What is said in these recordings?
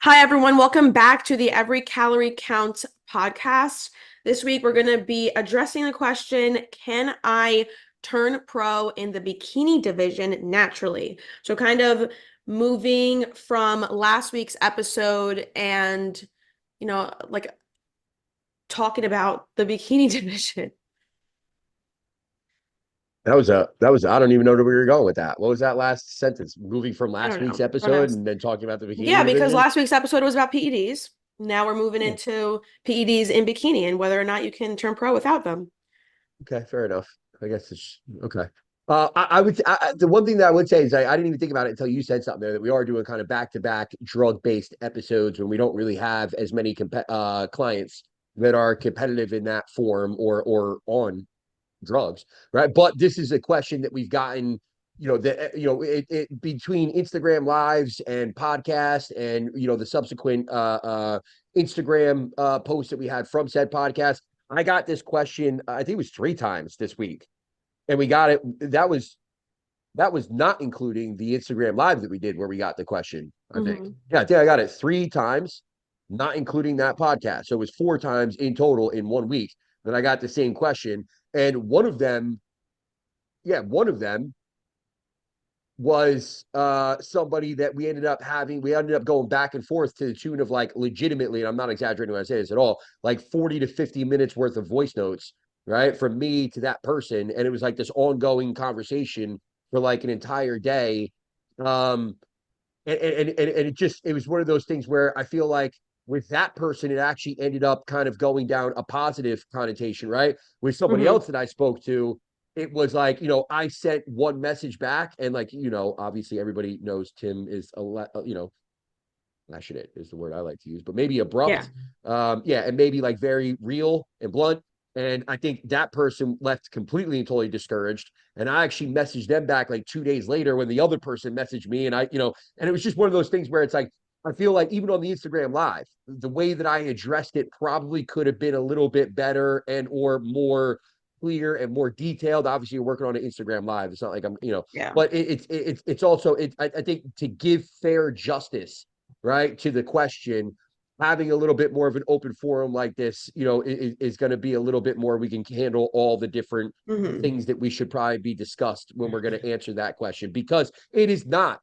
Hi, everyone. Welcome back to the Every Calorie Counts podcast. This week, we're going to be addressing the question, can I turn pro in the bikini division naturally? So kind of moving from last week's episode and, like talking about the bikini division. That was I don't even know where we were going with that. What was that last sentence? Moving from I last don't week's know. I don't know. episode and then talking about the bikini Yeah, because division? last week's episode was about PEDs. Now we're moving Yeah. into PEDs in bikini and whether or not you can turn pro without them. Okay, fair enough. I guess it's okay. I would the one thing that I would say is I didn't even think about it until you said something there that we are doing kind of back-to-back drug-based episodes when we don't really have as many clients that are competitive in that form or on drugs, right? But this is a question that we've gotten, between Instagram lives and podcasts and the subsequent Instagram posts that we had from said podcast. I got this question, I think it was 3 times this week, and we got it. That was not including the Instagram live that we did where we got the question. I think, Hmm. yeah, I think I got it 3 times, not including that podcast. So it was 4 times in total in 1 week that I got the same question. And one of them was somebody that we ended up going back and forth to the tune of like legitimately, and I'm not exaggerating when I say this at all, like 40 to 50 minutes worth of voice notes, right? From me to that person. And it was like this ongoing conversation for like an entire day. Um, and it was one of those things where I feel like with that person, it actually ended up kind of going down a positive connotation, right? With somebody Hmm. else that I spoke to, it was like, I sent one message back, and like, obviously everybody knows Tim is passionate is the word I like to use, but maybe Yeah. abrupt. Yeah, and maybe like very real and blunt. And I think that person left completely and totally discouraged. And I actually messaged them back like 2 days later when the other person messaged me. And it was just one of those things where it's like, I feel like even on the Instagram live, the way that I addressed it probably could have been a little bit better and or more clear and more detailed. Obviously, you're working on an Instagram live. It's not like Yeah. but it's also I think to give fair justice, right, to the question, having a little bit more of an open forum like this, is going to be a little bit more. We can handle all the different Hmm. things that we should probably be discussed when we're going to answer that question because it is not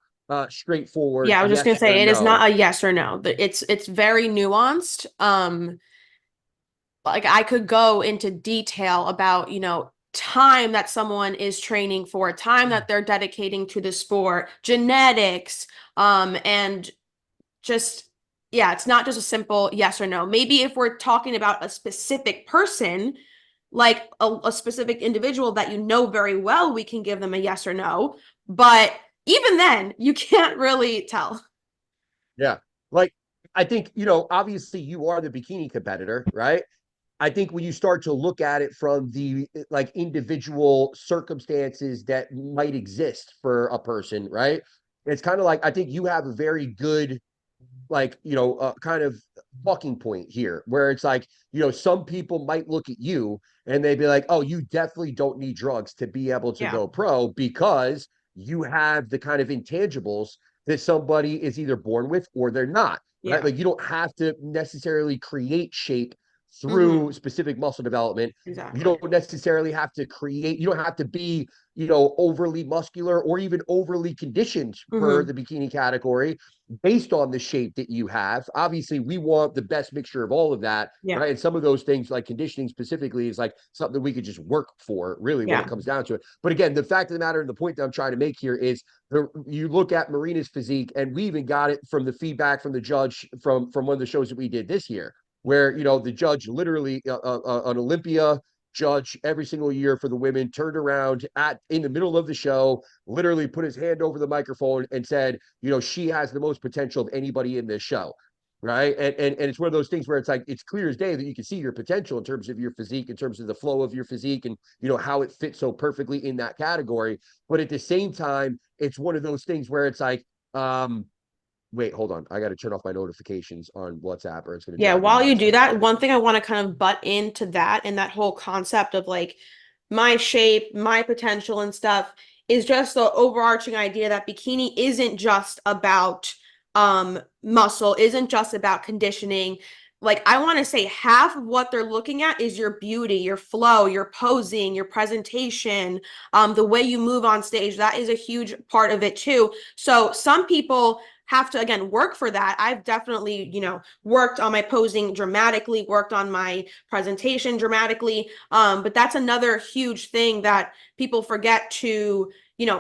straightforward Yeah, I was just gonna yes or say it is no. not a yes or no. It's very nuanced. Like I could go into detail about, time that someone is training for, time that they're dedicating to the sport, genetics, and just yeah, it's not just a simple yes or no. Maybe if we're talking about a specific person, like a specific individual that you know very well, we can give them a yes or no. But even then, you can't really tell. Yeah, like I think obviously you are the bikini competitor, right? I think when you start to look at it from the like individual circumstances that might exist for a person, right? It's kind of like I think you have a very good like kind of talking point here where it's like some people might look at you and they'd be like, oh, you definitely don't need drugs to be able to Yeah. go pro because you have the kind of intangibles that somebody is either born with or they're not, right? Yeah. Like you don't have to necessarily create shape through Hmm. specific muscle development. You Exactly. don't necessarily have to create, you don't have to be overly muscular or even overly conditioned for Hmm. the bikini category based on the shape that you have. Obviously, we want the best mixture of all of that, Yeah. right? And some of those things, like conditioning specifically, is like something that we could just work for, really, when it Yeah. comes down to it. But again, the fact of the matter and the point that I'm trying to make here is you look at Marina's physique, and we even got it from the feedback from the judge from one of the shows that we did this year, where the judge literally an Olympia judge every single year for the women turned around at in the middle of the show, literally put his hand over the microphone and said, she has the most potential of anybody in this show. Right. And it's one of those things where it's like it's clear as day that you can see your potential in terms of your physique, in terms of the flow of your physique, and how it fits so perfectly in that category. But at the same time, it's one of those things where it's like, wait, hold on. I got to turn off my notifications on WhatsApp or it's going to Yeah, drive me while you nuts. do Hold on. that, one thing I want to kind of butt into that and that whole concept of like my shape, my potential and stuff is just the overarching idea that bikini isn't just about muscle, isn't just about conditioning. Like, I want to say half of what they're looking at is your beauty, your flow, your posing, your presentation, the way you move on stage. That is a huge part of it too. So some people have to, again, work for that. I've definitely, worked on my posing dramatically, worked on my presentation dramatically. But that's another huge thing that people forget to,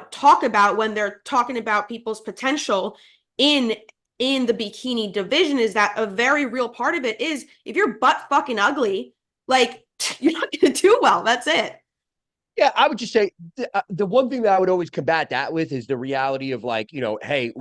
talk about when they're talking about people's potential in the bikini division, is that a very real part of it is if you're butt fucking ugly, like, you're not gonna do well. That's it. Yeah, I would just say the one thing that I would always combat that with is the reality of like, hey,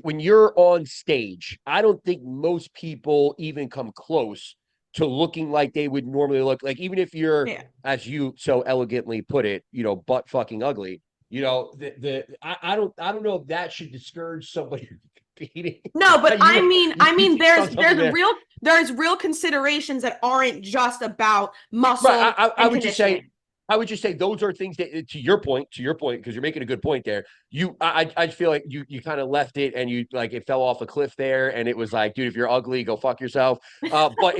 when you're on stage, I don't think most people even come close to looking like they would normally look. Like, even if you're, Yeah. as you so elegantly put it, butt fucking ugly. I don't know if that should discourage somebody from competing. No, but you you I mean, touched on something there. there's real considerations that aren't just about Right. muscle I and would just say, conditioning. those are things that, to your point, because you're making a good point there. I feel like you kind of left it and you like it fell off a cliff there, and it was like, dude, if you're ugly, go fuck yourself. But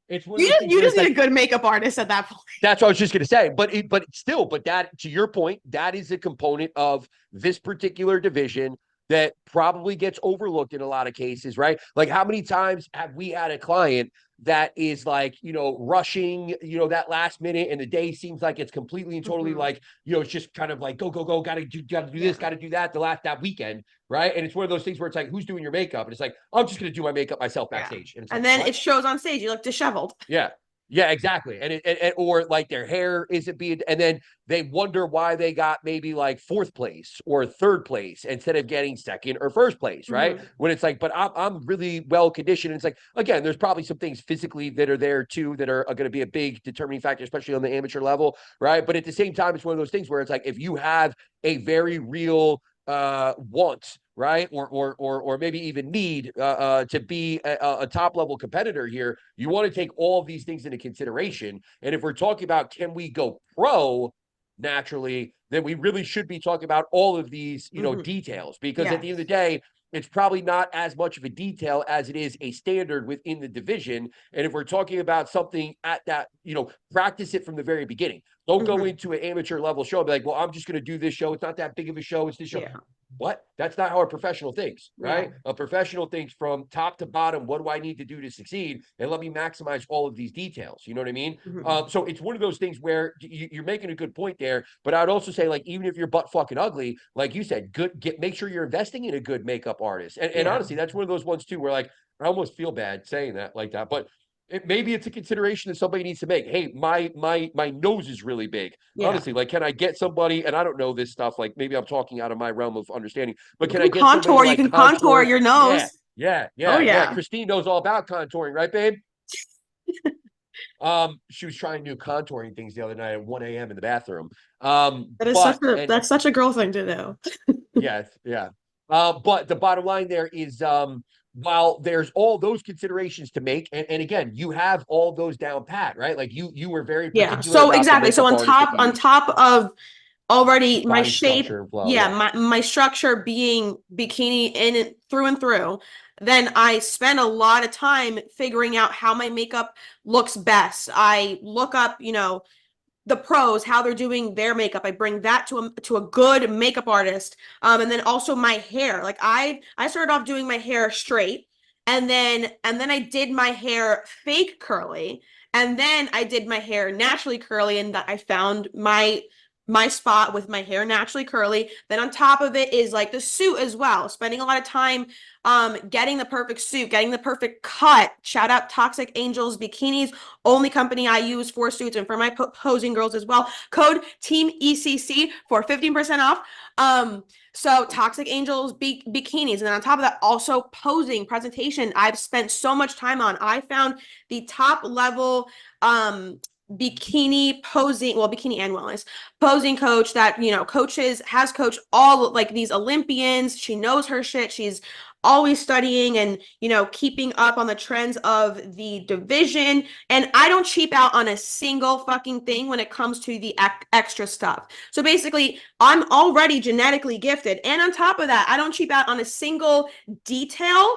it's one of those things You where just it's need like, a good makeup artist at that point. that's what I was just gonna say. But that, to your point, that is a component of this particular division that probably gets overlooked in a lot of cases, right? Like, how many times have we had a client that is like, rushing, that last minute, and the day seems like it's completely and totally Mhm. like, it's just kind of like go, go, go, gotta do this, Yeah. gotta do that, that weekend, right? And it's one of those things where it's like, who's doing your makeup? And it's like, I'm just gonna do my makeup myself Yeah. backstage. And it's And like, then it what? shows on stage. You look disheveled. Yeah. Yeah, exactly. Or like their hair isn't being, and then they wonder why they got maybe like fourth place or third place instead of getting second or first place, right? Mhm. When it's like, but I'm really well conditioned. And it's like, again, there's probably some things physically that are there too that are going to be a big determining factor, especially on the amateur level, right? But at the same time, it's one of those things where it's like, if you have a very real want, right, or maybe even need to be a top level competitor here, you want to take all of these things into consideration. And if we're talking about can we go pro naturally, then we really should be talking about all of these Mhm. details, because at the end of the Yes. day, it's probably not as much of a detail as it is a standard within the division. And if we're talking about something at that, practice it from the very beginning. Don't go Mhm. into an amateur level show and be like, well, I'm just going to do this show. It's not that big of a show. It's this show. Yeah. What? That's not how a professional thinks, Yeah. right? A professional thinks from top to bottom, what do I need to do to succeed? And let me maximize all of these details. You know what I mean? Mhm. So it's one of those things where you're making a good point there. But I'd also say, like, even if you're butt fucking ugly, like you said, make sure you're investing in a good makeup artist. And Yeah. honestly, that's one of those ones too, where like, I almost feel bad saying that like that, but maybe it's a consideration that somebody needs to make. Hey, my nose is really big. Yeah. Honestly, like, can I get somebody? And I don't know this stuff. Like, maybe I'm talking out of my realm of understanding, but You can I can get somebody to contour. You like can contour contour? your Yeah, nose. yeah, Oh yeah, yeah. yeah. Christine knows all about contouring, right, babe? She was trying new contouring things the other night at 1 a.m. in the bathroom. But and That's such a girl thing to do. yes, yeah. But the bottom line there is, while there's all those considerations to make, and again, you have all those down pat, right? Like, you were very Yeah. particular So about the exactly. So makeup artist that you on use, top of already my body shape, structure and flow. yeah, Yeah. my structure being bikini in it through and through, then I spend a lot of time figuring out how my makeup looks best. I look up, the pros, how they're doing their makeup. I bring that to a good makeup artist. And then also my hair. Like, I started off doing my hair straight, and then I did my hair fake curly, and then I did my hair naturally curly, and that I found my spot with my hair naturally curly. Then on top of it is like the suit as well, spending a lot of time getting the perfect suit, getting the perfect cut. Shout out Toxic Angels Bikinis, only company I use for suits and for my posing girls as well. Code Team ECC for 15% off. So Toxic Angels bikinis, and then on top of that, also posing presentation. I've spent so much time on. I found the top level bikini posing, well, bikini and wellness posing coach that coaches has coached all like these Olympians. She knows her shit. She's always studying and, you know, keeping up on the trends of the division. And I don't cheap out on a single fucking thing when it comes to the extra stuff. So basically, I'm already genetically gifted. And on top of that, I don't cheap out on a single detail.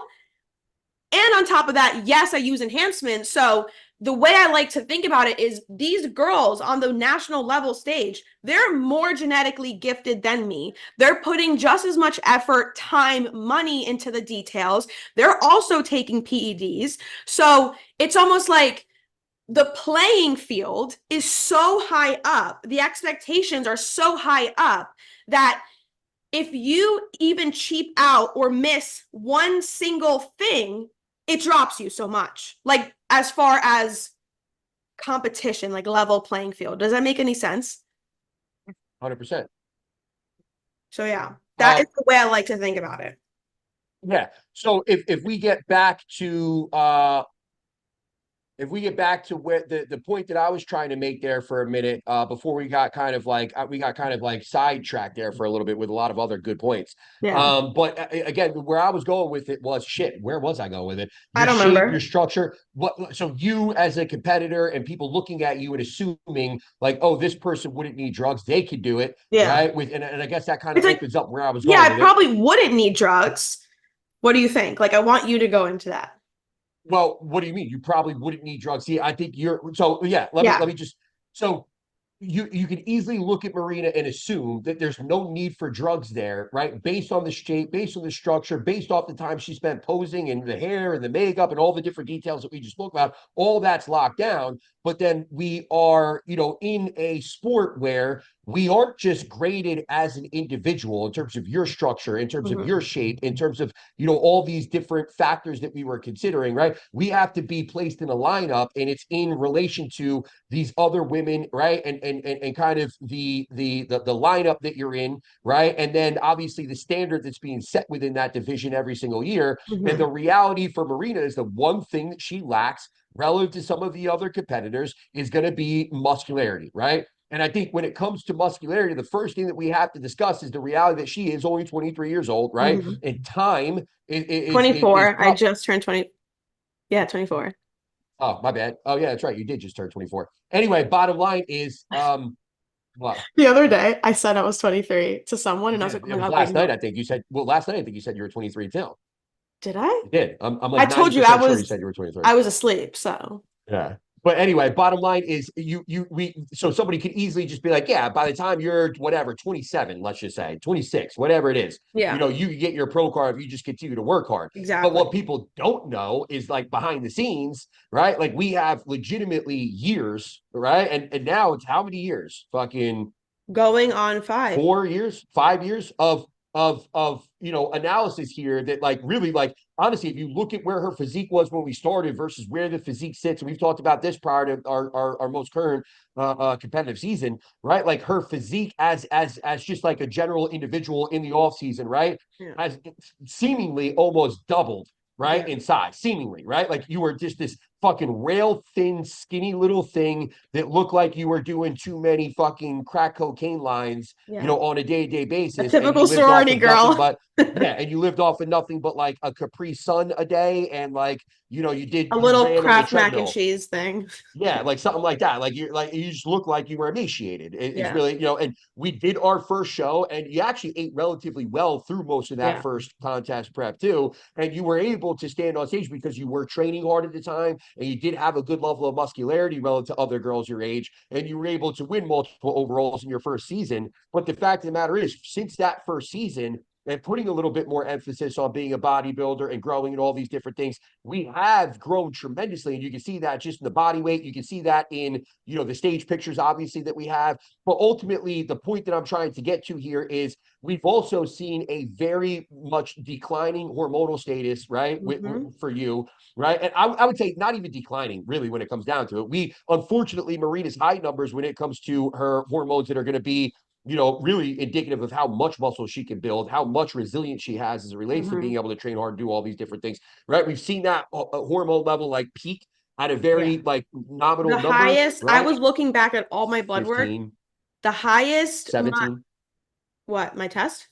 And on top of that, yes, I use enhancements. So the way I like to think about it is these girls on the national level stage, they're more genetically gifted than me. They're putting just as much effort, time, money into the details. They're also taking PEDs. So it's almost like the playing field is so high up, the expectations are so high up that if you even cheap out or miss one single thing, it drops you so much. Like, as far as competition, like level playing field. Does that make any sense? 100%. So, yeah, that Uh, is the way I like to think about it. yeah. So if we get back to if we get back to where the point that I was trying to make there for a minute, before we got kind of like sidetracked there for a little bit with a lot of other good points. Yeah. But again, where I was going with it was shit. Where was I going with it? I Your don't shape, your remember. structure. What? So you as a competitor and people looking at you and assuming like, oh, this person wouldn't need drugs, they could do it, Yeah. right? And I guess that kind of It's like, opens up where I was yeah, going I with it. probably wouldn't need drugs. What do you think? Like, I want you to go into that. Well, what do you mean? You probably wouldn't need drugs. See, I think you're so yeah, let Yeah. me just so you can easily look at Marina and assume that there's no need for drugs there, right? Based on the shape, based on the structure, based off the time she spent posing and the hair and the makeup and all the different details that we just spoke about, all that's locked down. But then we are, in a sport where we aren't just graded as an individual in terms of your structure, in terms of Mhm. your shape, in terms of, all these different factors that we were considering, right? We have to be placed in a lineup and it's in relation to these other women, right? And kind of the lineup that you're in, right? And then obviously the standard that's being set within that division every single year. And the Mhm. reality for Marina is the one thing that she lacks relative to some of the other competitors is going to be muscularity, right? And I think when it comes to muscularity, the first thing that we have to discuss is the reality that she is only 23 years old, right? Mhm. And time is 24. I probably. just turned 20. Yeah, 24. Oh, my bad. Oh, yeah, that's right. You did just turn 24. Anyway, bottom line is, well, The other day, I said I was 23 to someone, you and I was did. like, oh It my was God, wait, last night, no. I think you said. Well, last night I think you said you were 23 too. Did I? You did. I'm I like told you I 90% sure you was said you were 23. I was asleep, so Yeah. But anyway, bottom line is so somebody could easily just be like, yeah, by the time you're whatever, 27, let's just say 26, whatever it is, yeah, you can get your pro card if you just continue to work hard. But exactly. what people don't know is like behind the scenes, right? Like we have legitimately years, right? And now it's how many years? Fucking Going on 5. 4 years, 5 years of analysis here that like really like honestly, if you look at where her physique was when we started versus where the physique sits, and we've talked about this prior to our most current competitive season, right? Like her physique as just like a general individual in the off season, right? Yeah, Has seemingly almost doubled, right, yeah, in size, seemingly, right? Like you were just this fucking rail thin, skinny little thing that looked like you were doing too many fucking crack cocaine lines, yeah. on a day-to-day A basis, and you typical lived off sorority of nothing girl. but yeah, and you lived off of nothing but like a Capri Sun a day, and like A you little ran on the Kraft mac and treadmill. cheese thing. Yeah, like something like that. Like you just look like you were emaciated. It's Yeah, really, and we did our first show and you actually ate relatively well through most of that yeah. first contest prep too. And you were able to stand on stage because you were training hard at the time and you did have a good level of muscularity relative to other girls your age, and you were able to win multiple overalls in your first season. But the fact of the matter is, since that first season, and putting a little bit more emphasis on being a bodybuilder and growing and all these different things, we have grown tremendously. And you can see that just in the body weight. You can see that in, the stage pictures, obviously, that we have. But ultimately, the point that I'm trying to get to here is we've also seen a very much declining hormonal status, right? Hmm. For you, right? And I would say not even declining, really, when it comes down to it. Unfortunately, Marina's high numbers when it comes to her hormones that are going to be really indicative of how much muscle she can build, how much resilience she has as it relates to being Hmm. able to train hard and do all these different things, right? We've seen that hormone level like peak at a Yeah. very like nominal The number, highest, I right? was looking back at all my blood work. 15, The highest, 17. my test?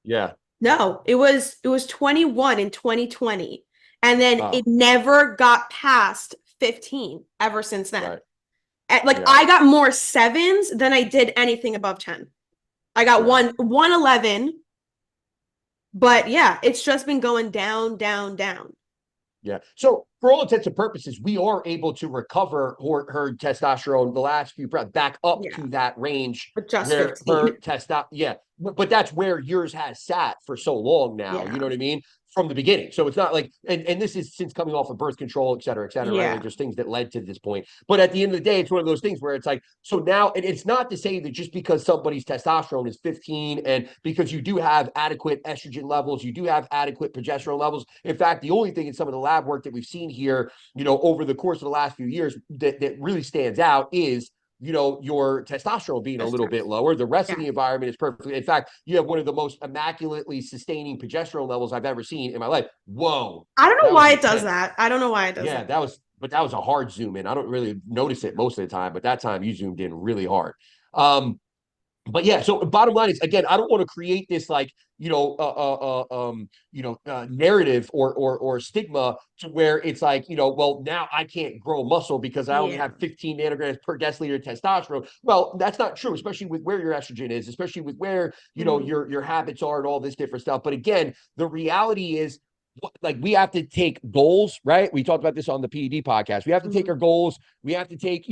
Yeah. No, it was 21 in 2020. And then it Oh, never got past 15 ever since then. right. Like Yeah. I got more sevens than I did anything above 10. I got Yeah. 111, but yeah, it's just been going down, down, down. Yeah. So for all intents and purposes, we are able to recover her testosterone the last few back up Yeah, to that range but just where her 15. testosterone, yeah, but that's where yours has sat for so long now. You Yeah. know what I mean? From the beginning. So it's not like, and this is since coming off of birth control, et cetera, right? Like Yeah. there's things that led to this point. But at the end of the day, it's one of those things where it's like, so now, and it's not to say that just because somebody's testosterone is 15 and because you do have adequate estrogen levels, you do have adequate progesterone levels. In fact, the only thing in some of the lab work that we've seen here, over the course of the last few years that really stands out is your testosterone being a Just little bit text. lower. The rest of Yeah. the environment is perfectly. In fact, you have one of the most immaculately sustaining progesterone levels I've ever seen in my life. Whoa, I don't know that was why it does intense. that. I don't know why it does Yeah, that. that was a hard zoom in. I don't really notice it most of the time, but that time you zoomed in really hard. But yeah, so bottom line is again, I don't want to create this like narrative or stigma to where it's like well now I can't grow muscle because I only Yeah. have 15 nanograms per deciliter of testosterone. Well, that's not true, especially with where your estrogen is, especially with where Mhm. your habits are and all this different stuff. But again, the reality is like we have to take goals, right? We talked about this on the PED podcast. We have to take Mhm. our goals. We have to take,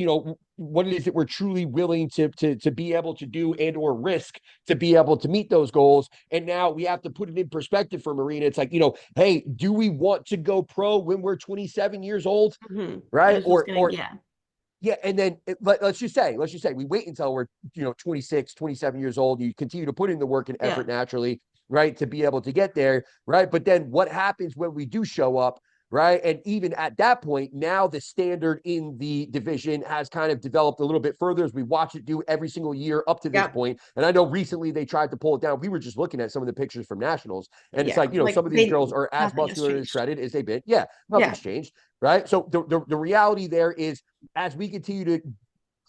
what it is that we're truly willing to be able to do and or risk to be able to meet those goals. And now we have to put it in perspective for Marina. It's like, hey, do we want to go pro when we're 27 years old? Mhm. And Right. it's just gonna, Or yeah. yeah, and then let's just say we wait until we're 26, 27 years old. You continue to put in the work and Yeah. effort naturally, right, to be able to get there, right? But then what happens when we do show up, right? And even at that point, now the standard in the division has kind of developed a little bit further as we watch it do every single year up to this Yeah. point. And I know recently they tried to pull it down. We were just looking at some of the pictures from nationals, and it's Yeah. like Like some of these they girls are as nothing has muscular and changed. shredded as they've been. Yeah, Yeah. nothing's changed, right? So the reality there is as we continue to To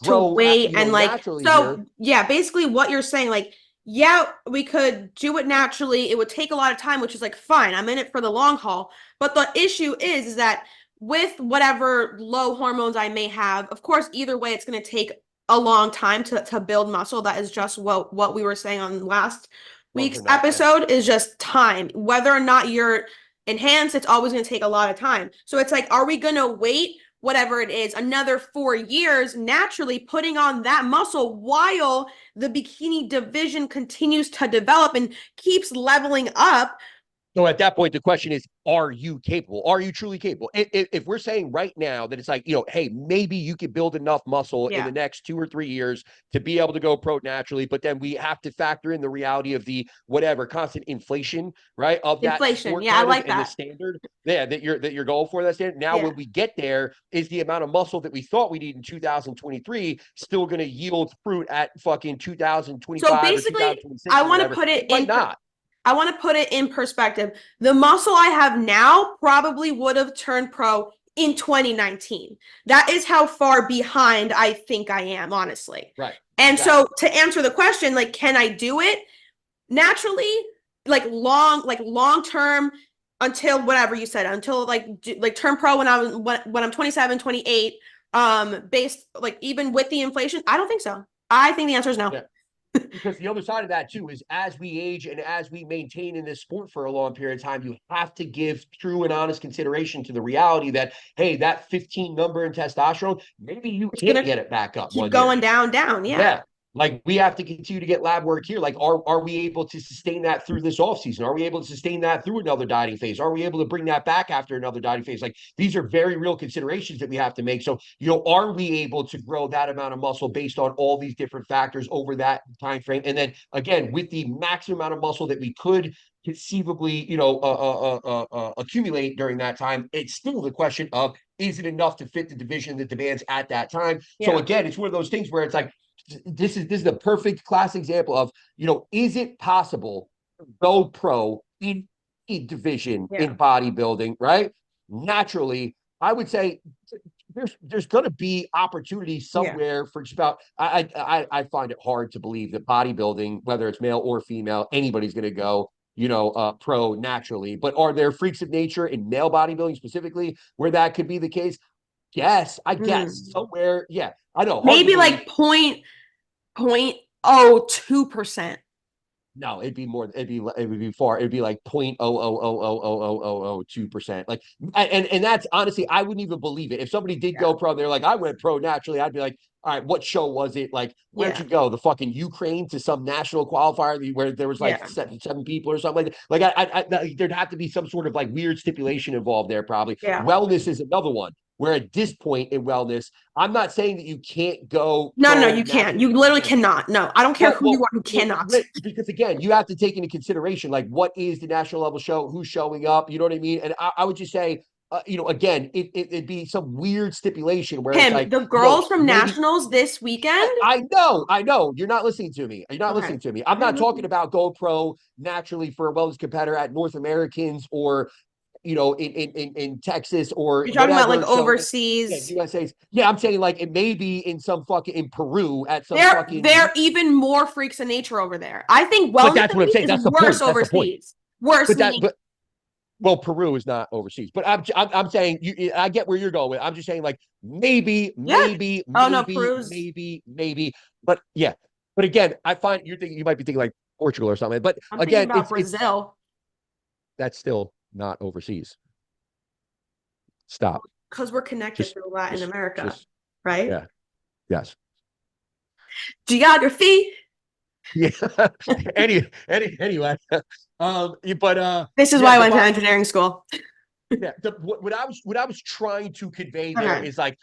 grow, wait and like naturally here. so yeah, basically what you're saying, like, yeah, we could do it naturally. It would take a lot of time, which is like fine. I'm in it for the long haul. But the issue is that with whatever low hormones I may have, of course, either way, it's going to take a long time to build muscle. That is just what we were saying on last week's 100%. Yeah. episode is just time. Whether or not you're enhanced, it's always going to take a lot of time. So it's like, are we going to wait whatever it is, another 4 years, naturally putting on that muscle while the bikini division continues to develop and keeps leveling up? So at that point, the question is, are you capable? Are you truly capable? If we're saying right now that it's like, hey, maybe you could build enough muscle in Yeah. the next 2 or 3 years to be able to go pro naturally, but then we have to factor in the reality of the whatever constant inflation, right? Of that Inflation. sport Yeah, I kind of like and the that. standard, yeah, that you're going for that standard. Now, Yeah. when we get there, is the amount of muscle that we thought we need in 2023 still going to yield fruit at fucking So 2025 or basically, 2026 I or want to whatever? put It it might in not. I want to put it in perspective. The muscle I have now probably would have turned pro in 2019. That is how far behind I think I am, honestly. Right. And so Exactly. to answer the question, like, can I do it naturally? Like long term until whatever you said, until like turn pro when I'm 27, 28, based like even with the inflation, I don't think so. I think the answer is no. Yeah. Because the other side of that too is as we age and as we maintain in this sport for a long period of time, you have to give true and honest consideration to the reality that, hey, that 15 number in testosterone, maybe you It's can't gonna get it back up keep one year. going down, down. Yeah. Yeah. Like we have to continue to get lab work here. Like, are we able to sustain that through this off season? Are we able to sustain that through another dieting phase? Are we able to bring that back after another dieting phase? Like these are very real considerations that we have to make. So, are we able to grow that amount of muscle based on all these different factors over that time frame? And then again, with the maximum amount of muscle that we could conceivably, accumulate during that time, it's still the question of is it enough to fit the division that demands at that time? So Yeah. again, it's one of those things where it's like this is the perfect class example of is it possible to go pro in a division Yeah. in bodybuilding, right? Naturally, I would say there's going to be opportunities Yeah. somewhere for just about. I find it hard to believe that bodybuilding, whether it's male or female, anybody's going to go pro naturally. But are there freaks of nature in male bodybuilding specifically where that could be the case? Yes, I guess Hmm. somewhere. Yeah, I know. Hard to Maybe believe. like 0.02%. No, it'd be more. It would be far. It'd be like 0.0000002%. Like, and that's honestly, I wouldn't even believe it if somebody did Yeah. go pro. They're like, I went pro naturally. I'd be like, all right, what show was it? Like, where'd Yeah. you go? The fucking Ukraine to some national qualifier where there was like Yeah. seven people or something like that. Like, there'd have to be some sort of like weird stipulation involved there. Probably Yeah. wellness is another one. Where at this point in wellness, I'm not saying that you can't go No, no, pro you can't. naturally. You literally cannot. No, I don't care who you are. You cannot. Because again, you have to take into consideration like what is the national level show, who's showing up, you know what I mean? And I would just say, again, it'd be some weird stipulation where it's Him, like, the girls from maybe nationals this weekend. I know. You're not listening to me. You're not Okay. listening to me. I'm not talking about GoPro naturally for a wellness competitor at North Americans or in Texas or You're talking about like whatever show. Yeah, overseas. USA's. Yeah, I'm saying like it may be in some fucking in Peru at some They're fucking. even more freaks of nature over there. I think But wellness that's what I'm saying. is That's the worse point. That's the point. overseas. Worse But that meaning but well, Peru is not overseas. But I'm saying I get where you're going with. I'm just saying like maybe, yeah. maybe, Oh no, maybe, Peru's. maybe, maybe. But yeah. But again, I find you might be thinking like Portugal or something. But I'm thinking again, about it's Brazil that's still not overseas. Stop. because we're connected Just through Latin just America, just right? yeah. Yes. Geography. Yeah. Anyway. But This is yeah, why I went to engineering school. yeah, what I was trying to convey there Okay. is like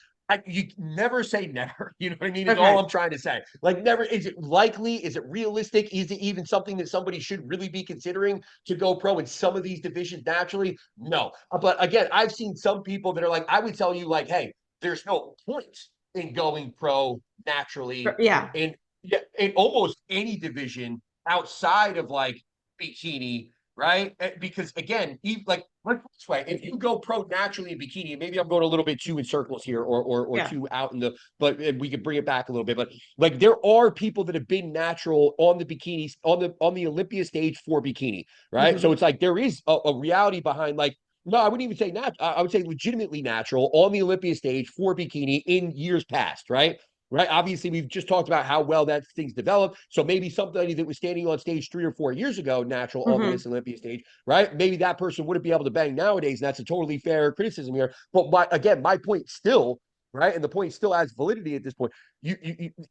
you never say never. You know what I mean? Is all Okay. I'm trying to say. Like never is it likely? Is it realistic? Is it even something that somebody should really be considering to go pro in some of these divisions naturally? No. But again, I've seen some people that are like, I would tell you like, hey, there's no point in going pro naturally Yeah. in yeah, in almost any division outside of like bikini, right? Because again, like this way, if you go pro naturally in bikini, and maybe I'm going a little bit too in circles here, or Yeah. too out in the, but we could bring it back a little bit. But like there are people that have been natural on the bikinis on the Olympia stage for bikini, right? So Hmm. it's like there is a reality behind like. No, I wouldn't even say I would say legitimately natural on the Olympia stage for bikini in years past, right? Right. Obviously, we've just talked about how well that thing's developed. So maybe somebody that was standing on stage 3 or 4 years ago, natural on Hmm. this Olympia stage, right? Maybe that person wouldn't be able to bang nowadays. And that's a totally fair criticism here. But again, my point still, right? And the point still has validity at this point.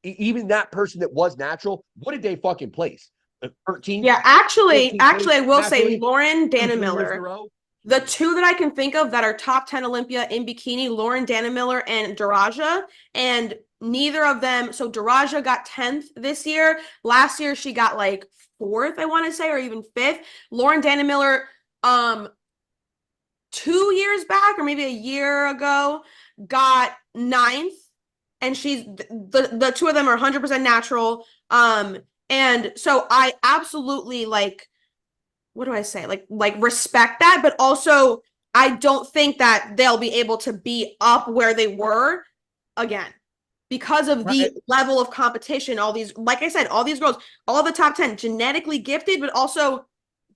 Even that person that was natural, what did they fucking place? The 13th, Yeah. Actually, place I will say naturally Lauren 2, 3 years in a Miller. row. The two that I can think of that are top 10 Olympia in bikini, Lauren Miller and Daraja. And neither of them, so Daraja got 10th this year. Last year she got like fourth, I want to say, or even fifth. Lauren Miller, 2 years back, or maybe a year ago, got ninth. And she's the two of them are 100% natural. And so I absolutely like, what do I say? Like respect that, but also I don't think that they'll be able to be up where they were again because of the Right. level of competition. All these, like I said, all these girls, all the top 10, genetically gifted, but also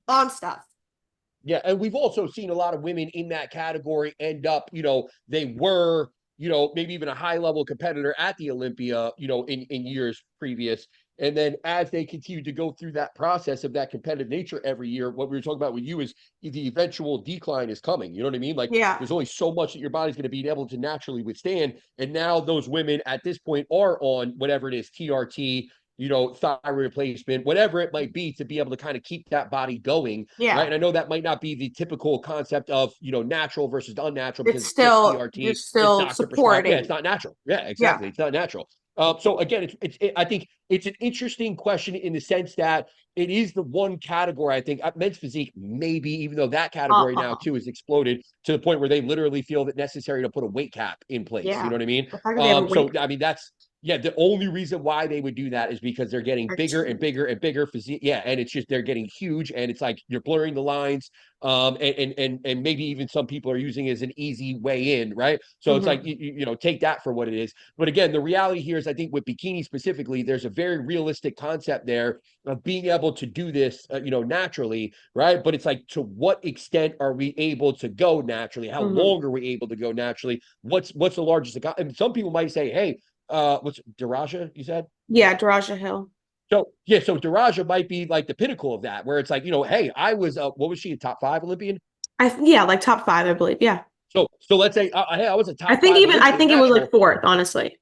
on stuff. Yeah, and we've also seen a lot of women in that category end up, they were, maybe even a high level competitor at the Olympia, in years previous. And then as they continue to go through that process of that competitive nature every year, what we were talking about with you is the eventual decline is coming. You know what I mean? Like Yeah. there's only so much that your body's going to be able to naturally withstand. And now those women at this point are on whatever it is, TRT, thyroid replacement, whatever it might be, to be able to kind of keep that body going, right? Yeah. And I know that might not be the typical concept of natural versus unnatural It's because it's just still, you're TRT, it's still doctor prescribed. Yeah, it's supporting. not natural. Yeah, Yeah. exactly, it's not natural. So again, I think it's an interesting question in the sense that it is the one category I think men's physique maybe, even though that category now Uh-huh. too has exploded to the point where they literally feel that necessary to put a weight cap in place. You Yeah. know what I mean? The fact that they have a So weight. I mean that's Yeah, the only reason why they would do that is because they're getting Or bigger and two. bigger and bigger physique. Yeah, and it's just they're getting huge, and it's like you're blurring the lines. And maybe even some people are using it as an easy way in, right? So it's like Mm-hmm. take that for what it is. But again, the reality here is, I think with bikini specifically, there's a very realistic concept there of being able to do this, naturally, right? But it's like, to what extent are we able to go naturally? How Mm-hmm. long are we able to go naturally? What's the largest? And some people might say, hey, what's Daraja, you said? Yeah, Daraja Hill. So yeah, so Daraja might be like the pinnacle of that, where it's like, hey, I was what was she, a top five Olympian? Yeah, like top five, I believe. Yeah. So let's say hey, I was a I top think five even I Olympian think it was like natural. fourth, honestly.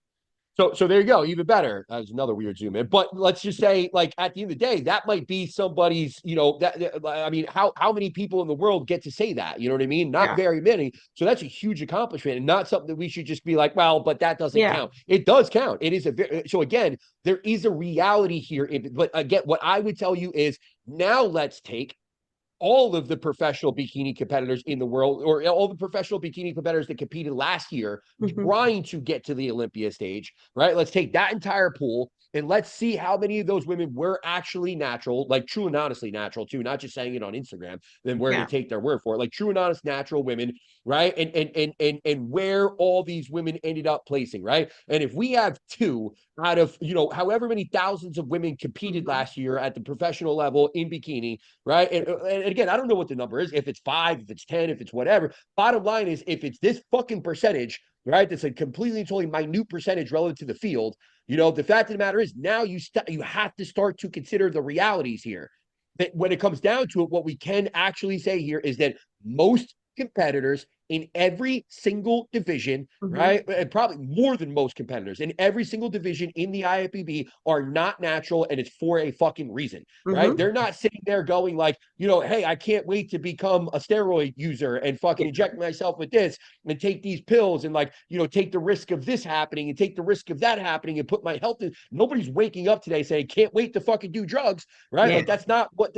So there you go, even better. That's another weird zoom in. But let's just say, like, at the end of the day, that might be somebody's, I mean, how many people in the world get to say that? You know what I mean? Not Yeah. very many. So that's a huge accomplishment, and not something that we should just be like, well, but that doesn't Yeah. count. It does count. It is so again, there is a reality here. But again, what I would tell you is, now let's take all of the professional bikini competitors in the world, or all the professional bikini competitors that competed last year Mm-hmm. trying to get to the Olympia stage, right? Let's take that entire pool and let's see how many of those women were actually natural, like true and honestly natural too, not just saying it on Instagram. Then we're going Yeah. to take their word for it, like true and honest natural women, right? And where all these women ended up placing, right? And if we have two out of however many thousands of women competed Mm-hmm. last year at the professional level in bikini, right? And again, I don't know what the number is, if it's 5, if it's 10, if it's whatever. Bottom line is, if it's this fucking percentage, right, that's a completely totally minute percentage relative to the field, the fact of the matter is, now you have to start to consider the realities here. That when it comes down to it, what we can actually say here is that most competitors in every single division, Mm-hmm. right? And probably more than most competitors in every single division in the IFBB are not natural, and it's for a fucking reason, right? Mm-hmm. They're not sitting there going like, hey, I can't wait to become a steroid user and fucking Yeah. inject myself with this and take these pills and, like, take the risk of this happening and take the risk of that happening and put my health in. Nobody's waking up today saying, can't wait to fucking do drugs, right? Yeah. Like, that's not what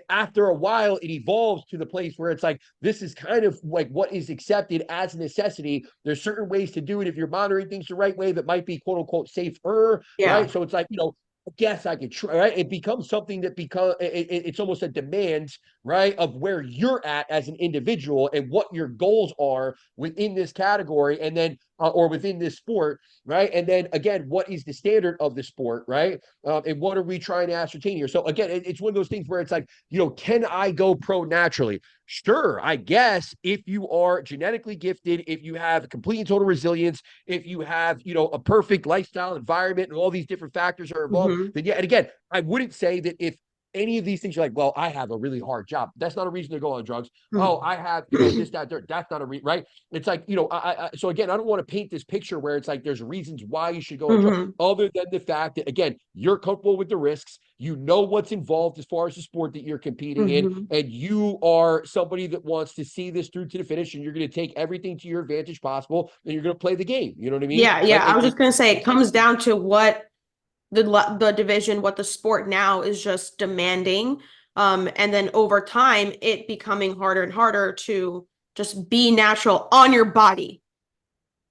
after a while it evolves to the place where it's like, this is kind of like what is accepted as a necessity. There's certain ways to do it if you're monitoring things the right way that might be quote unquote safer, Yeah. right? So it's like, I guess I could try, right? It becomes something that it's almost a demand, right, of where you're at as an individual and what your goals are within this category, and then or within this sport, right? And then again, what is the standard of the sport, right? And what are we trying to ascertain here? So again, it's one of those things where it's like, can I go pro naturally? Sure, I guess, if you are genetically gifted, if you have complete and total resilience, if you have, a perfect lifestyle environment and all these different factors are involved, Mm-hmm. then yeah. And again, I wouldn't say that if any of these things, you're like, well, I have a really hard job. That's not a reason to go on drugs. Oh, I have, this, that, that's not a right. It's like, so again, I don't want to paint this picture where it's like there's reasons why you should go on drugs, Mm-hmm. other than the fact that, again, you're comfortable with the risks, what's involved as far as the sport that you're competing in, Mm-hmm. and you are somebody that wants to see this through to the finish, and you're going to take everything to your advantage possible, and you're going to play the game. You know what I mean? Yeah, Like yeah. I was just gonna say it comes down to what the division, what the sport now is just demanding. And then over time, it becoming harder and harder to just be natural on your body.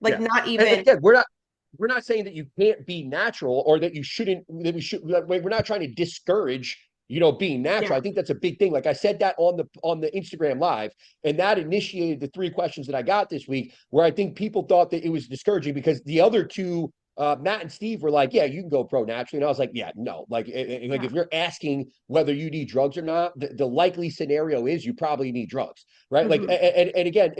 Like Yeah. not And even, again, we're not saying that you can't be natural, or that you shouldn't, that we should, we're not trying to discourage, being natural. yeah. I think that's a big thing. Like I said that on the Instagram live, and that initiated the 3 questions that I got this week, where I think people thought that it was discouraging because the other two, Matt and Steve, were like, yeah, you can go pro naturally. And I was like, yeah, no. Like, like, Yeah. if you're asking whether you need drugs or not, the likely scenario is you probably need drugs, right? Like, Hmm. and again,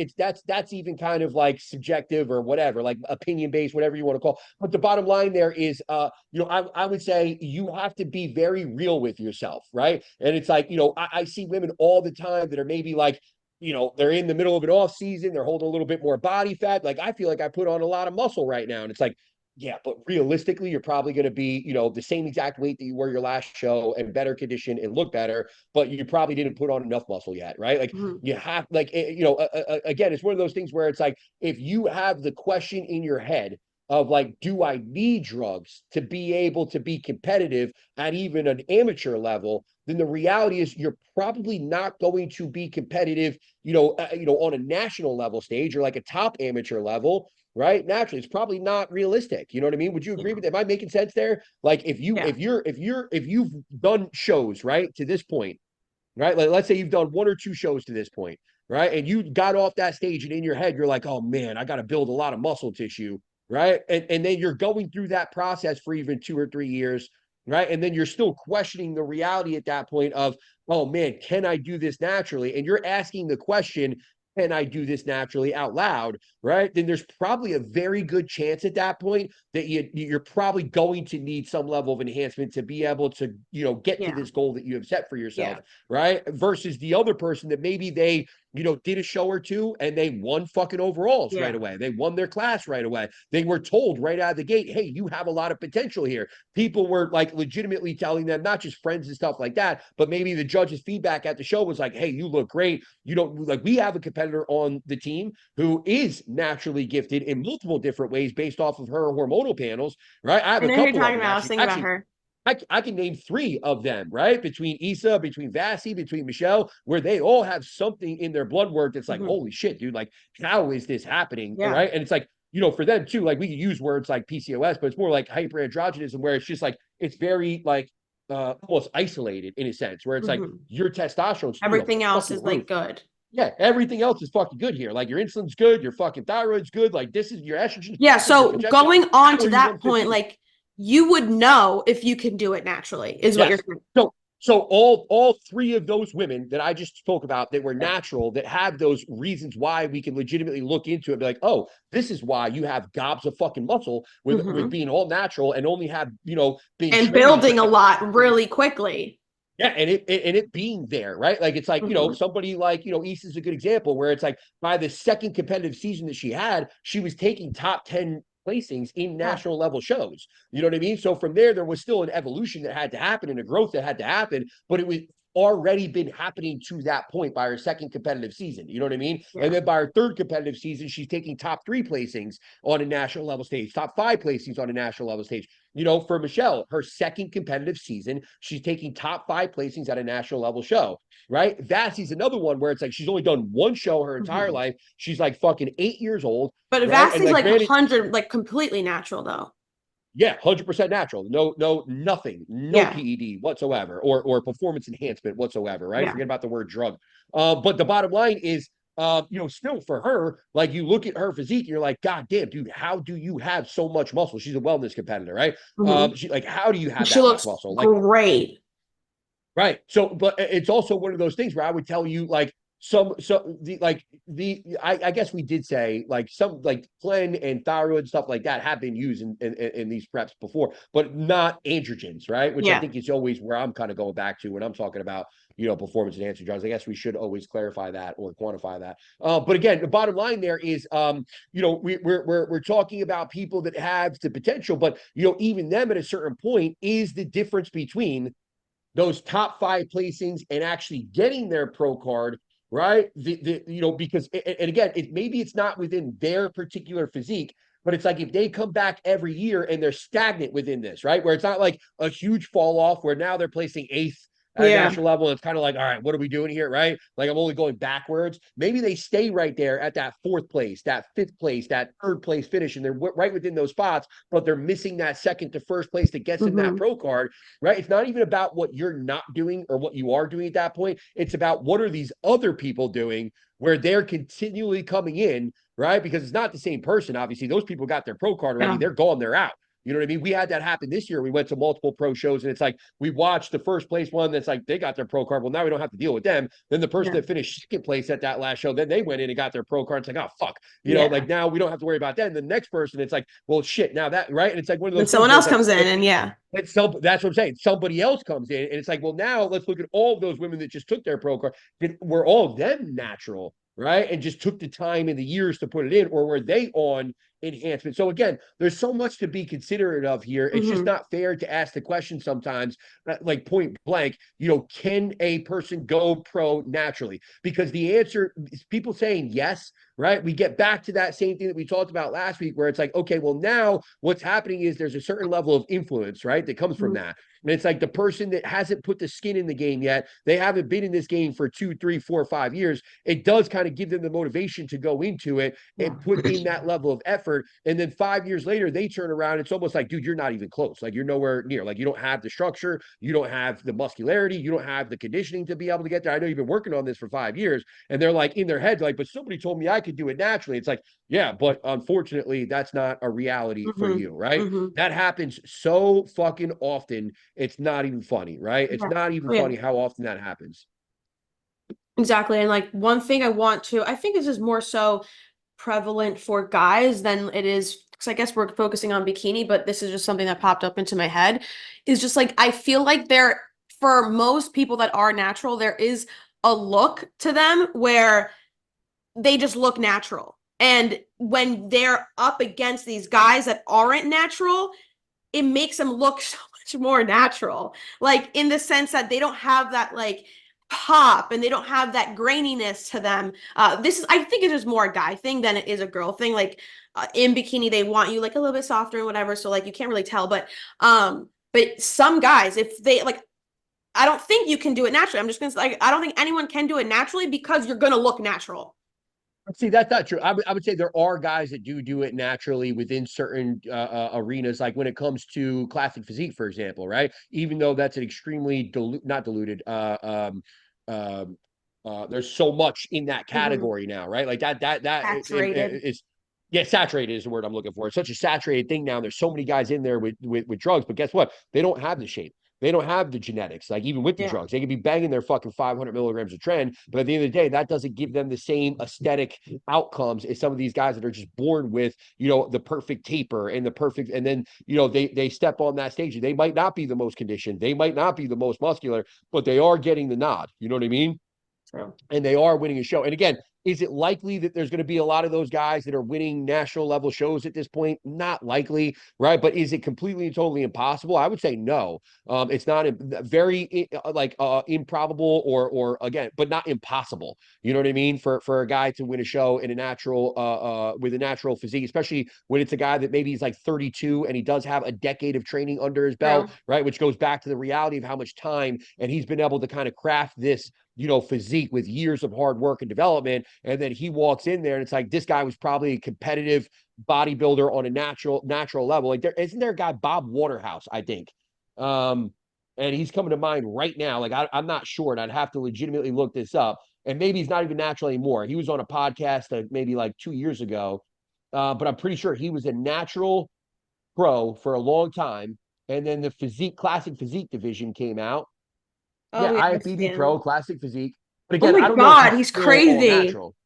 that's even kind of like subjective or whatever, like opinion based, whatever you want to call. But the bottom line there is, I would say you have to be very real with yourself, right? And it's like, I see women all the time that are maybe like, they're in the middle of an off season, they're holding a little bit more body fat. Like, I feel like I put on a lot of muscle right now, and it's like, yeah, but realistically, you're probably going to be, the same exact weight that you were your last show, and better condition and look better, but you probably didn't put on enough muscle yet, right? Like, Hmm. you have, like, again, it's one of those things where it's like, if you have the question in your head of like, do I need drugs to be able to be competitive at even an amateur level, then the reality is you're probably not going to be competitive, on a national level stage or like a top amateur level, right? Naturally, it's probably not realistic. You know what I mean? Would you agree Yeah. with that? Am I making sense there? Like Yeah. if you've done shows, right, to this point, right? Like, let's say you've done one or two shows to this point, right? And you got off that stage and in your head, you're like, oh man, I got to build a lot of muscle tissue, right? And then you're going through that process for even 2 or 3 years, right? And then you're still questioning the reality at that point of, oh man, can I do this naturally? And you're asking the question, can I do this naturally out loud, right? Then there's probably a very good chance at that point that you're probably going to need some level of enhancement to be able to, get to Yeah. this goal that you have set for yourself, Yeah. right? Versus the other person that maybe they, did a show or two and they won fucking overalls right Yeah. away. They won their class right away. They were told right out of the gate, hey, you have a lot of potential here. People were like legitimately telling them, not just friends and stuff like that, but maybe the judge's feedback at the show was like, hey, you look great. You don't like, we have a competitor on the team who is naturally gifted in multiple different ways based off of her hormonal panels, right? I have I a know who you're couple of talking them about. I was actually. thinking about Actually, her. I can name three of them, right? Between Issa, between Vassy, between Michelle, where they all have something in their blood work that's like, Hmm. holy shit, dude, like, how is this happening? Yeah. Right. And it's like, for them too, like we can use words like PCOS, but it's more like hyperandrogenism, where it's just like, it's very like almost isolated in a sense, where it's like Hmm. your testosterone's through the Everything else fucking is like roof. good. Yeah, everything else is fucking good here. Like your insulin's good, your fucking thyroid's good. Like this is your estrogen's Yeah. perfect, your So progesterone. going on How to are you that point, 115? like you would know if you can do it naturally, is what you're Yes. saying. So all three of those women that I just spoke about that were Yeah. natural, that had those reasons why we can legitimately look into it and be like, oh, this is why you have gobs of fucking muscle with Hmm. being all natural and only have, been And training for building a X lot years. really quickly. Yeah, and it being there, right? Like it's like, Hmm. somebody like, Issa's a good example where it's like by the second competitive season that she had, she was taking top 10 placings in Yeah. national level shows. You know what I mean? So from there was still an evolution that had to happen and a growth that had to happen, but it was already been happening to that point by her second competitive season. You know what I mean? And Yeah. then by her third competitive season, she's taking top 3 placings on a national level stage, top 5 placings on a national level stage. For Michelle, her second competitive season, she's taking top 5 placings at a national level show, right? Vassy's another one where it's like she's only done one show her entire Hmm. life. She's like fucking 8 years old, But right? And Vasty's like, like granted, 100, like completely natural though. yeah, 100% natural. No, nothing, no Yeah. PED whatsoever, or performance enhancement whatsoever, right? Yeah. Forget about the word drug. But the bottom line is, still for her, like you look at her physique, and you're like, God damn, dude, how do you have so much muscle? She's a wellness competitor, right? Hmm. She like, how do you have She that much looks muscle? Like, great. right. So, but it's also one of those things where I would tell you, like, I guess we did say like some like Glen and thyroid stuff like that have been used in these preps before, but not androgens, right? Which I Yeah. think is always where I'm kind of going back to when I'm talking about, performance enhancing drugs. I guess we should always clarify that or quantify that. But again, the bottom line there is, we're talking about people that have the potential, but even them at a certain point is the difference between those top 5 placings and actually getting their pro card, right? Because and again, maybe it's not within their particular physique, but it's like if they come back every year and they're stagnant within this, right? Where it's not like a huge fall off where now they're placing eighth at a Yeah. national level. And it's kind of like, all right, what are we doing here, right? Like I'm only going backwards. Maybe they stay right there at that 4th place, that 5th place, that 3rd place finish, and they're right within those spots, but they're missing that second to first place that gets them that Hmm. pro card, right? It's not even about what you're not doing or what you are doing at that point. It's about what are these other people doing where they're continually coming in, right? Because it's not the same person. Obviously, those people got their pro card already. Yeah. They're gone, they're out. You know what I mean? We had that happen this year. We went to multiple pro shows, and it's like we watched the first place one that's like they got their pro card. Well, now we don't have to deal with them. Then the person Yeah. that finished second place at that last show, then they went in and got their pro card. It's like, oh fuck, Yeah. like now we don't have to worry about that. And the next person, it's like, well, shit, now that right, and it's like one of Then those things someone where else it's like comes in and yeah. that's what I'm saying. Somebody else comes in, and it's like, well, now let's look at all of those women that just took their pro card. Were all of them natural, right? And just took the time and the years to put it in, or were they on enhancement. So again, there's so much to be considerate of here. It's just Hmm. not fair to ask the question sometimes, like point blank, can a person go pro naturally? Because the answer is people saying yes, right? We get back to that same thing that we talked about last week, where it's like, okay, well, now what's happening is there's a certain level of influence, right, that comes from Hmm. that. And it's like the person that hasn't put the skin in the game yet, they haven't been in this game for 2, 3, 4, 5 years. It does kind of give them the motivation to go into it Yeah. and put in that level of effort. And then 5 years later, they turn around. It's almost like, dude, you're not even close. Like you're nowhere near. Like you don't have the structure, you don't have the muscularity, you don't have the conditioning to be able to get there. I know you've been working on this for 5 years, and they're like in their head, like, but somebody told me I could do it naturally. It's like, yeah, but unfortunately, that's not a reality for Hmm. you, right? Hmm. That happens so fucking often. It's not even funny, right? It's Yeah. not even Oh, yeah. funny how often that happens. Exactly. And like one thing I think this is more so prevalent for guys than it is, because I guess we're focusing on bikini, but this is just something that popped up into my head, is just like I feel like for most people that are natural, there is a look to them where they just look natural. And when they're up against these guys that aren't natural, it makes them look so much more natural. Like in the sense that they don't have that like pop and they don't have that graininess to them. This is, I think it's just more a guy thing than it is a girl thing. Like in bikini, they want you like a little bit softer and whatever. So like you can't really tell. But some guys, if they like, I don't think you can do it naturally. I'm just gonna like, I don't think anyone can do it naturally because you're gonna look natural. See, that's not true. I would say there are guys that do it naturally within certain arenas, like when it comes to classic physique, for example, right? Even though that's an extremely not diluted. There's so much in that Mm-hmm. category now, right? Like that Saturated. is yeah, saturated is the word I'm looking for. It's such a saturated thing now. There's so many guys in there with drugs, but guess what? They don't have the shape. They don't have the genetics, like even with the Yeah. drugs. They could be banging their fucking 500 milligrams of trend, but at the end of the day, that doesn't give them the same aesthetic outcomes as some of these guys that are just born with, the perfect taper and the perfect, and then, they step on that stage. They might not be the most conditioned, they might not be the most muscular, but they are getting the nod. You know what I mean? True. And they are winning a show. And again, is it likely that there's going to be a lot of those guys that are winning national level shows at this point? Not likely, right? But is it completely and totally impossible? I would say no. It's not very like improbable or again, but not impossible. You know what I mean? For a guy to win a show in a natural with a natural physique, especially when it's a guy that maybe he's like 32 and he does have a decade of training under his belt, True. right? Which goes back to the reality of how much time and he's been able to kind of craft this physique with years of hard work and development. And then he walks in there and it's like, this guy was probably a competitive bodybuilder on a natural level. Like isn't there a guy, Bob Waterhouse, I think. Um, and he's coming to mind right now. Like I'm not sure, and I'd have to legitimately look this up. And maybe he's not even natural anymore. He was on a podcast maybe like 2 years ago. But I'm pretty sure he was a natural pro for a long time. And then the classic physique division came out. Oh Yeah, yeah, I see IFBB Pro, him. classic physique. But Oh again, my I don't know if God, he's he's still all crazy. natural.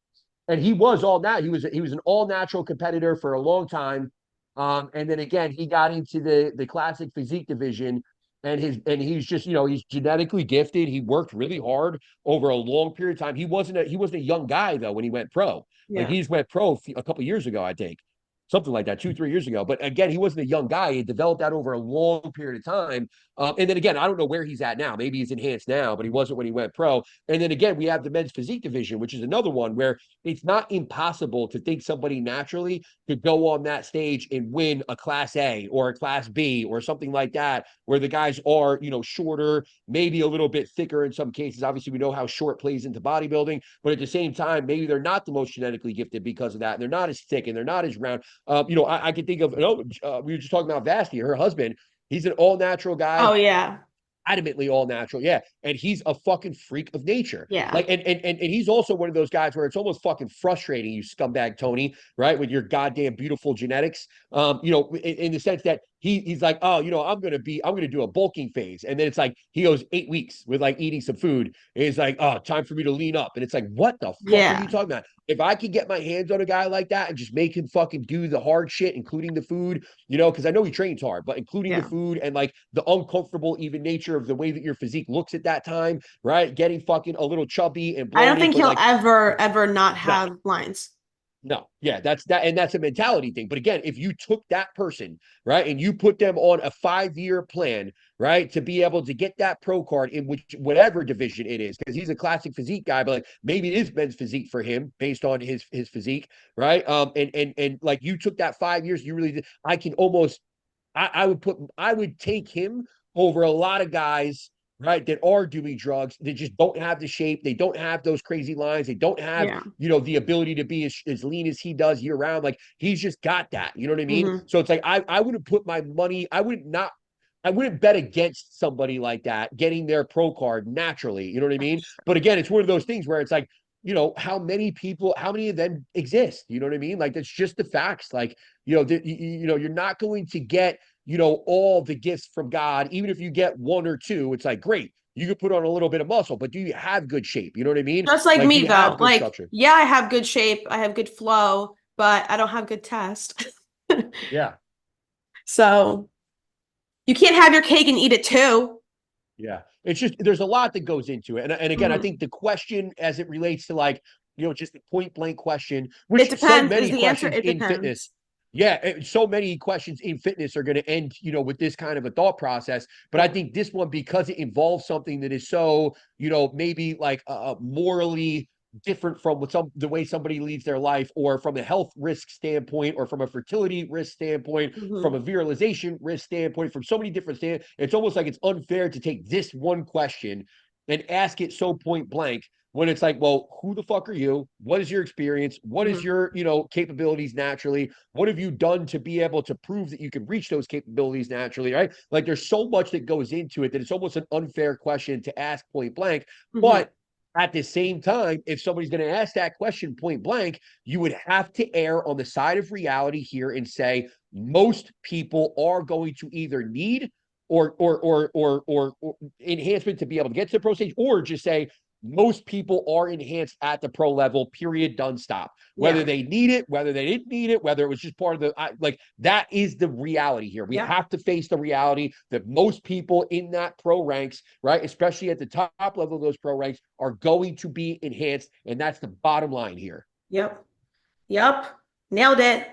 And he was all that. He was an all natural competitor for a long time. And then again, he got into the classic physique division, and he's just he's genetically gifted. He worked really hard over a long period of time. He wasn't a young guy though when he went pro. Like Yeah. he just went pro a couple years ago, I think, something like that, 2, 3 years ago. But again, he wasn't a young guy. He developed that over a long period of time. And then again, I don't know where he's at now. Maybe he's enhanced now, but he wasn't when he went pro. And then again, we have the men's physique division, which is another one where it's not impossible to think somebody naturally could go on that stage and win a class A or a class B or something like that, where the guys are, shorter, maybe a little bit thicker in some cases. Obviously, we know how short plays into bodybuilding, but at the same time, maybe they're not the most genetically gifted because of that. And they're not as thick and they're not as round. I can think of, we were just talking about Vasti, her husband. He's an all natural guy, Oh yeah. adamantly all natural. Yeah. And he's a fucking freak of nature. Yeah. Like, and he's also one of those guys where it's almost fucking frustrating, you scumbag Tony, right? With your goddamn beautiful genetics. In the sense that he's like, oh, I'm gonna do a bulking phase. And then it's like he goes 8 weeks with like eating some food. And he's like, oh, time for me to lean up. And it's like, what the fuck are you Yeah. talking about? If I could get my hands on a guy like that and just make him fucking do the hard shit, including the food, because I know he trains hard, but including the Yeah. food and like the uncomfortable even nature of the way that your physique looks at that time, right? Getting fucking a little chubby and I don't bloated, think but he'll like, ever not no, have lines. No, yeah, that's a mentality thing. But again, if you took that person, right, and you put them on a 5-year plan, right, to be able to get that pro card in which whatever division it is, because he's a classic physique guy, but like maybe it is men's physique for him based on his physique, right? And like you took that 5 years, you really did. I can almost I would take him over a lot of guys, right, that are doing drugs. They just don't have the shape. They don't have those crazy lines. They don't have, Yeah. the ability to be as lean as he does year round. Like he's just got that. You know what I mean? Hmm. So it's like I wouldn't put my money, I wouldn't bet against somebody like that getting their pro card naturally. You know what I mean? But again, it's one of those things where it's like, how many of them exist? You know what I mean? Like that's just the facts. Like, you're not going to get, all the gifts from God. Even if you get one or two, it's like, great, you could put on a little bit of muscle, but do you have good shape? You know what I mean? Just like Like, do me you though. have good Like, structure? yeah, I have good shape, I have good flow, but I don't have good test. Yeah. So you can't have your cake and eat it too. Yeah. It's just there's a lot that goes into it. And again, I Hmm. think the question as it relates to like, just the point blank question, It which so depends, is many the answer. questions It in fitness, depends. yeah, so many questions in fitness are going to end, with this kind of a thought process. But I Yeah. think this one, because it involves something that is so, maybe like morally different from the way somebody leads their life, or from a health risk standpoint, or from a fertility risk standpoint, from Hmm. a virilization risk standpoint, from so many different stands, it's almost like it's unfair to take this one question and ask it so point blank when it's like, well, who the fuck are you? What is your experience? What is Hmm. your, capabilities naturally? What have you done to be able to prove that you can reach those capabilities naturally, right? Like there's so much that goes into it that it's almost an unfair question to ask point blank. Hmm. But at the same time, if somebody's going to ask that question point blank, you would have to err on the side of reality here and say most people are going to either need or enhancement to be able to get to the pro stage, or just say most people are enhanced at the pro level, period, done, stop. Whether Yeah. they need it, whether they didn't need it, whether it was just part of like that is the reality here. We Yeah. have to face the reality that most people in that pro ranks, right, especially at the top level of those pro ranks, are going to be enhanced. And that's the bottom line here. Yep. Yep. Nailed it.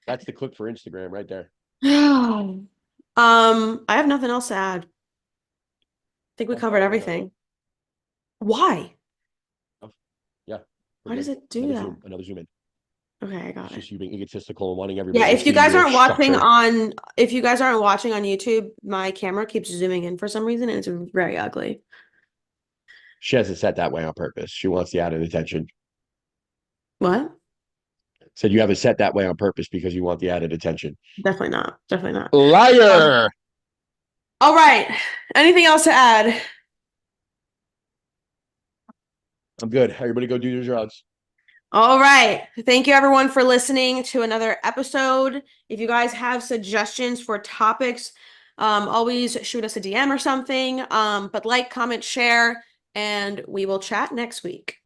That's the clip for Instagram right there. I have nothing else to add. I think we Oh, covered fair enough. everything. Why? Oh, yeah, we're Why does good. it do that? Another zoom in. Okay, I got It's it. just you being egotistical and wanting everybody Yeah, to if you see guys your aren't watching structure. on if you guys aren't watching on YouTube, my camera keeps zooming in for some reason and it's very ugly. She has it set that way on purpose. She wants the added attention. What? Said you have it set that way on purpose because you want the added attention. Definitely not. Definitely not. Liar. All right. Anything else to add? I'm good. Everybody go do your drugs. All right. Thank you everyone for listening to another episode. If you guys have suggestions for topics, always shoot us a DM or something. But like, comment, share, and we will chat next week.